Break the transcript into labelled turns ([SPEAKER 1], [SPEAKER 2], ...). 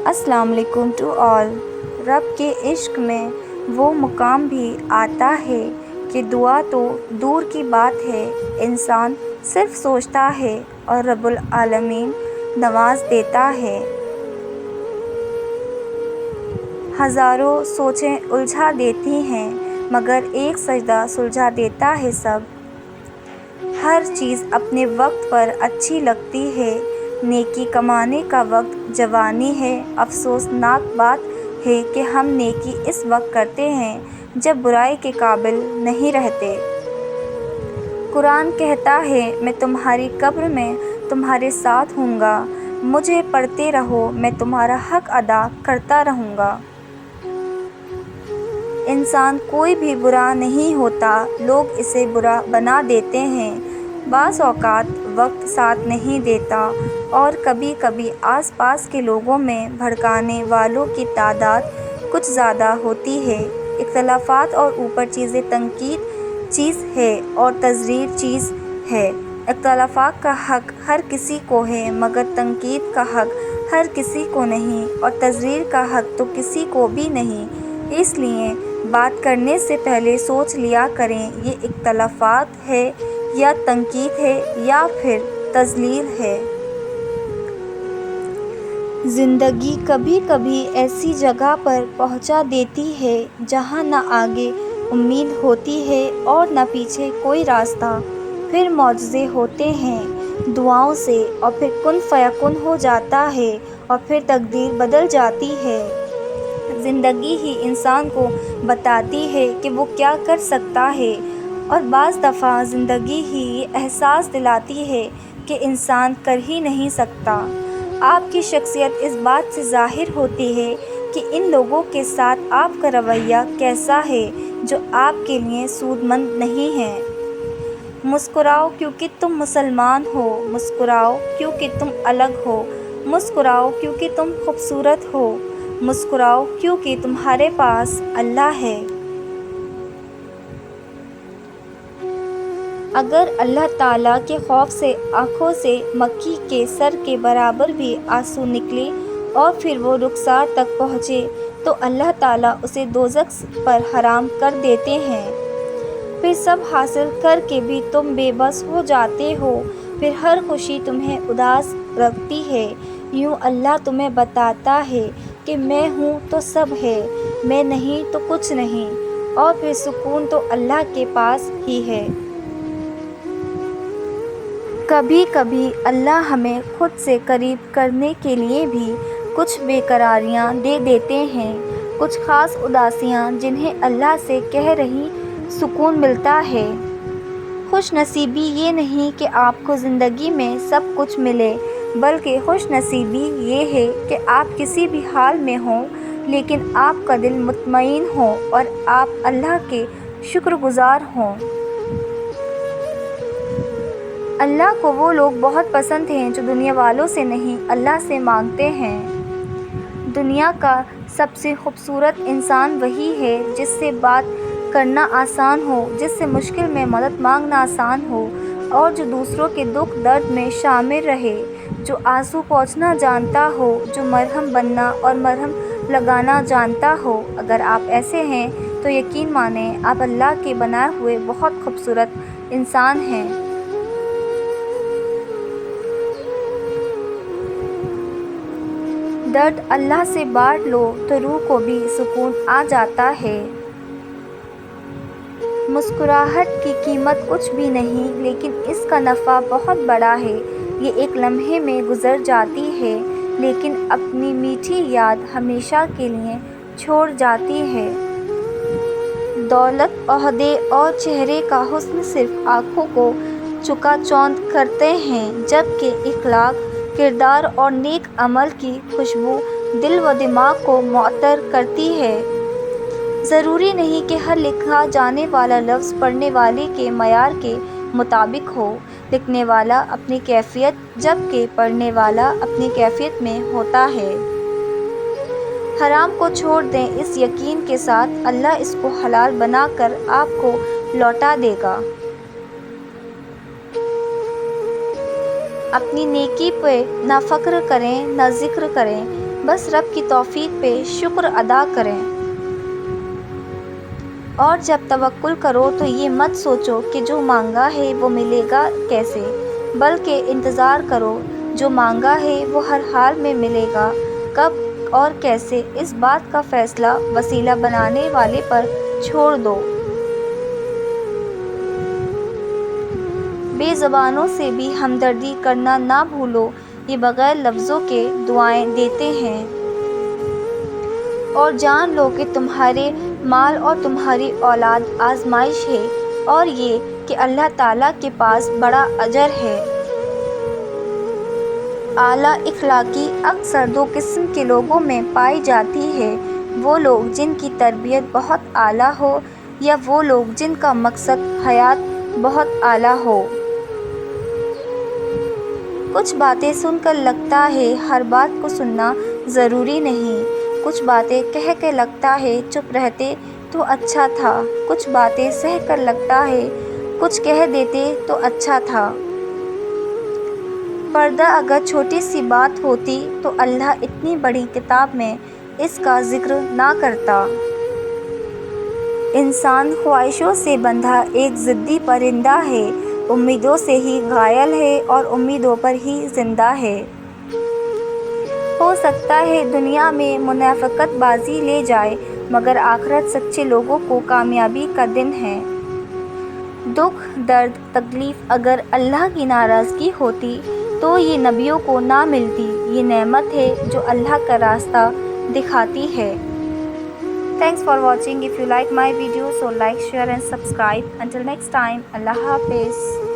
[SPEAKER 1] السلام علیکم to all. رب کے عشق میں وہ مقام بھی آتا ہے کہ دعا تو دور کی بات ہے، انسان صرف سوچتا ہے اور رب العالمین نواز دیتا ہے۔ ہزاروں سوچیں الجھا دیتی ہیں مگر ایک سجدہ سلجھا دیتا ہے سب۔ ہر چیز اپنے وقت پر اچھی لگتی ہے، نیکی کمانے کا وقت جوانی ہے۔ افسوسناک بات ہے کہ ہم نیکی اس وقت کرتے ہیں جب برائی کے قابل نہیں رہتے۔ قرآن کہتا ہے میں تمہاری قبر میں تمہارے ساتھ ہوں گا، مجھے پڑھتے رہو میں تمہارا حق ادا کرتا رہوں گا۔ انسان کوئی بھی برا نہیں ہوتا، لوگ اسے برا بنا دیتے ہیں۔ بعض اوقات وقت ساتھ نہیں دیتا اور کبھی کبھی آس پاس کے لوگوں میں بھڑکانے والوں کی تعداد کچھ زیادہ ہوتی ہے۔ اختلافات اور اوپر چیزیں تنقید چیز ہے اور تضریر چیز ہے۔ اختلافات کا حق ہر کسی کو ہے مگر تنقید کا حق ہر کسی کو نہیں، اور تضریر کا حق تو کسی کو بھی نہیں۔ اس لیے بات کرنے سے پہلے سوچ لیا کریں یہ اختلافات ہے یا تنقید ہے یا پھر تضلیل ہے۔ زندگی کبھی کبھی ایسی جگہ پر پہنچا دیتی ہے جہاں نہ آگے امید ہوتی ہے اور نہ پیچھے کوئی راستہ۔ پھر معجزے ہوتے ہیں دعاؤں سے، اور پھر کن فیکون ہو جاتا ہے اور پھر تقدیر بدل جاتی ہے۔ زندگی ہی انسان کو بتاتی ہے کہ وہ کیا کر سکتا ہے، اور بعض دفعہ زندگی ہی یہ احساس دلاتی ہے کہ انسان کر ہی نہیں سکتا۔ آپ کی شخصیت اس بات سے ظاہر ہوتی ہے کہ ان لوگوں کے ساتھ آپ کا رویہ کیسا ہے جو آپ کے لیے سود مند نہیں ہیں۔ مسکراؤ کیونکہ تم مسلمان ہو، مسکراؤ کیونکہ تم الگ ہو، مسکراؤ کیونکہ تم خوبصورت ہو، مسکراؤ کیونکہ تمہارے پاس اللہ ہے۔ اگر اللہ تعالیٰ کے خوف سے آنکھوں سے مکھی کے سر کے برابر بھی آنسو نکلے اور پھر وہ رخسار تک پہنچے تو اللہ تعالیٰ اسے دوزخ پر حرام کر دیتے ہیں۔ پھر سب حاصل کر کے بھی تم بے بس ہو جاتے ہو، پھر ہر خوشی تمہیں اداس رکھتی ہے۔ یوں اللہ تمہیں بتاتا ہے کہ میں ہوں تو سب ہے، میں نہیں تو کچھ نہیں، اور پھر سکون تو اللہ کے پاس ہی ہے۔ کبھی کبھی اللہ ہمیں خود سے قریب کرنے کے لیے بھی کچھ بے قراریاں دے دیتے ہیں، کچھ خاص اداسیاں جنہیں اللہ سے کہہ رہی سکون ملتا ہے۔ خوش نصیبی یہ نہیں کہ آپ کو زندگی میں سب کچھ ملے، بلکہ خوش نصیبی یہ ہے کہ آپ کسی بھی حال میں ہوں لیکن آپ کا دل مطمئن ہو اور آپ اللہ کے شکر گزار ہوں۔ اللہ کو وہ لوگ بہت پسند ہیں جو دنیا والوں سے نہیں اللہ سے مانگتے ہیں۔ دنیا کا سب سے خوبصورت انسان وہی ہے جس سے بات کرنا آسان ہو، جس سے مشکل میں مدد مانگنا آسان ہو، اور جو دوسروں کے دکھ درد میں شامل رہے، جو آنسو پوچھنا جانتا ہو، جو مرہم بننا اور مرہم لگانا جانتا ہو۔ اگر آپ ایسے ہیں تو یقین مانیں آپ اللہ کے بنائے ہوئے بہت خوبصورت انسان ہیں۔ درد اللہ سے بانٹ لو تو روح کو بھی سکون آ جاتا ہے۔ مسکراہٹ کی قیمت کچھ بھی نہیں لیکن اس کا نفع بہت بڑا ہے۔ یہ ایک لمحے میں گزر جاتی ہے لیکن اپنی میٹھی یاد ہمیشہ کے لیے چھوڑ جاتی ہے۔ دولت، عہدے اور چہرے کا حسن صرف آنکھوں کو چکا چوند کرتے ہیں، جبکہ اخلاق، کردار اور نیک عمل کی خوشبو دل و دماغ کو معطر کرتی ہے۔ ضروری نہیں کہ ہر لکھا جانے والا لفظ پڑھنے والے کے معیار کے مطابق ہو۔ لکھنے والا اپنی کیفیت جبکہ پڑھنے والا اپنی کیفیت میں ہوتا ہے۔ حرام کو چھوڑ دیں اس یقین کے ساتھ اللہ اس کو حلال بنا کر آپ کو لوٹا دے گا۔ اپنی نیکی پہ نہ فخر کریں نہ ذکر کریں، بس رب کی توفیق پہ شکر ادا کریں۔ اور جب توکل کرو تو یہ مت سوچو کہ جو مانگا ہے وہ ملے گا کیسے، بلکہ انتظار کرو جو مانگا ہے وہ ہر حال میں ملے گا۔ کب اور کیسے، اس بات کا فیصلہ وسیلہ بنانے والے پر چھوڑ دو۔ بے زبانوں سے بھی ہمدردی کرنا نہ بھولو، یہ بغیر لفظوں کے دعائیں دیتے ہیں۔ اور جان لو کہ تمہارے مال اور تمہاری اولاد آزمائش ہے، اور یہ کہ اللہ تعالیٰ کے پاس بڑا اجر ہے۔ اعلیٰ اخلاقی اکثر دو قسم کے لوگوں میں پائی جاتی ہے، وہ لوگ جن کی تربیت بہت اعلیٰ ہو، یا وہ لوگ جن کا مقصد حیات بہت اعلیٰ ہو۔ کچھ باتیں سن کر لگتا ہے ہر بات کو سننا ضروری نہیں، کچھ باتیں کہہ کے لگتا ہے چپ رہتے تو اچھا تھا، کچھ باتیں سہ کر لگتا ہے کچھ کہہ دیتے تو اچھا تھا۔ پردہ اگر چھوٹی سی بات ہوتی تو اللہ اتنی بڑی کتاب میں اس کا ذکر نہ کرتا۔ انسان خواہشوں سے بندھا ایک ضدی پرندہ ہے، امیدوں سے ہی گھائل ہے اور امیدوں پر ہی زندہ ہے۔ ہو سکتا ہے دنیا میں منافقت بازی لے جائے، مگر آخرت سچے لوگوں کو کامیابی کا دن ہے۔ دکھ، درد، تکلیف اگر اللہ کی ناراضگی ہوتی تو یہ نبیوں کو نہ ملتی، یہ نعمت ہے جو اللہ کا راستہ دکھاتی ہے۔ Thanks for watching. If you like my video, so like, share and subscribe. Until next time, Allah Hafiz.